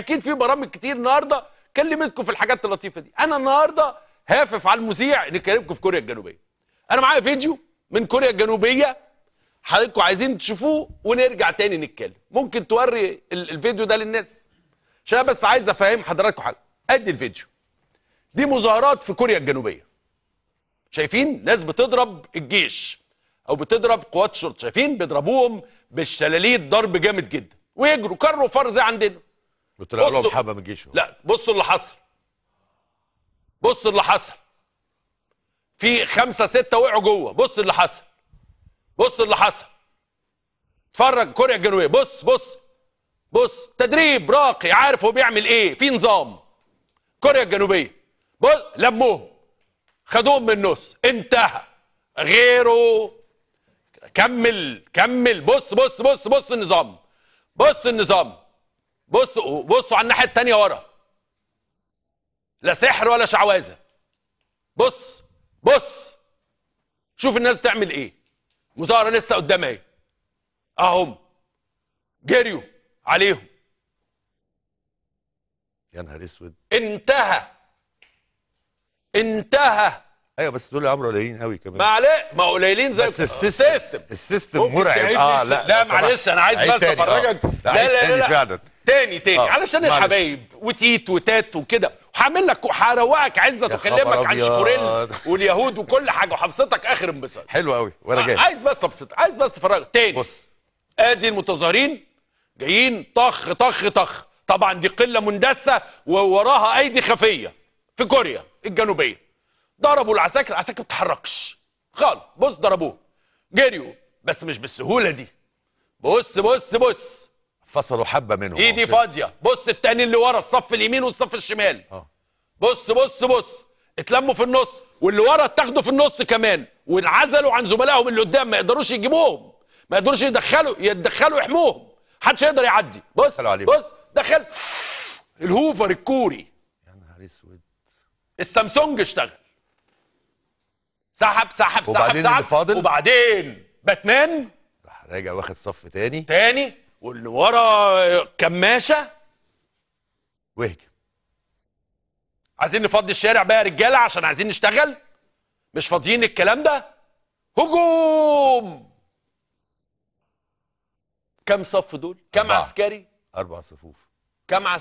اكيد في برامج كتير النهارده كلمتكم في الحاجات اللطيفه دي. انا النهارده هافف على المذيع ان كلمكم في كوريا الجنوبيه. انا معايا فيديو من كوريا الجنوبيه حضراتكم عايزين تشوفوه ونرجع تاني نتكلم. ممكن توري الفيديو ده للناس عشان بس عايز افهم حضراتكم حاجه. ادي الفيديو. دي مظاهرات في كوريا الجنوبيه. شايفين ناس بتضرب الجيش او بتضرب قوات الشرطه، شايفين بيضربوهم بالشلاليت ضرب جامد جدا ويجروا كروا فر زي عندنا. بتطلع لهم حبه من الجيش. لا بصوا اللي حصل. بص اللي حصل. في 5 6 وقعوا جوه. بص اللي حصل. بص اللي حصل. اتفرج كوريا الجنوبيه. بص بص بص تدريب راقي، عارف هو بيعمل ايه، في نظام. كوريا الجنوبيه بص لموهم خدوهم من النص انتهى. غيره كمل كمل. بص بص بص بص النظام. بص النظام. بصوا على الناحيه الثانيه ورا. لا سحر ولا شعوذه. بص بص شوف الناس تعمل ايه. مظاهره لسه قدام اهي اهم جريوا عليهم. يا نهار اسود. انتهى. ايوه بس دول يا عمرو قليلين قوي كمان. ما قليلين زي بس السيستم مرعب. لا معلش انا عايز بس افرجك. لا فعلا تاني علشان الحبايب وتيت وتات وكده. وهعمل لك هروقك عزت واكلمك عن شكوريل واليهود وكل حاجه وحبستك اخر انبساط. حلو قوي وانا جاي. عايز بس ابسطك، عايز بس افرجك تاني. بص ادي المتظاهرين جايين طخ طخ طخ. طبعا دي قله مندسه ووراها ايدي خفيه في كوريا الجنوبيه. ضربوا العساكر ما بتتحركش خالص. بص ضربوه جريوا بس مش بالسهوله دي. بص بص بص فصلوا حبه منهم. ايدي فاضيه. بص التاني اللي ورا الصف اليمين والصف الشمال. بص بص بص اتلموا في النص واللي ورا اتاخدوا في النص كمان وانعزلوا عن زملائهم اللي قدام. ما يقدروش يجيبوهم، ما يقدروش يتدخلوا يحموهم. محدش يقدر يعدي. بص بص دخل الهوفر الكوري. يا نهار اسود. السامسونج اشتغل. سحب سحب وبعدين سحب اللي فاضل. وبعدين باتمان راح راجع واخد صف تاني واللي ورا كماشه وهجم. عايزين نفضي الشارع بقى يا رجاله عشان عايزين نشتغل. مش فاضيين الكلام ده. هجوم. كم صف دول؟ كم عسكري؟ 4 صفوف. كم عسكري؟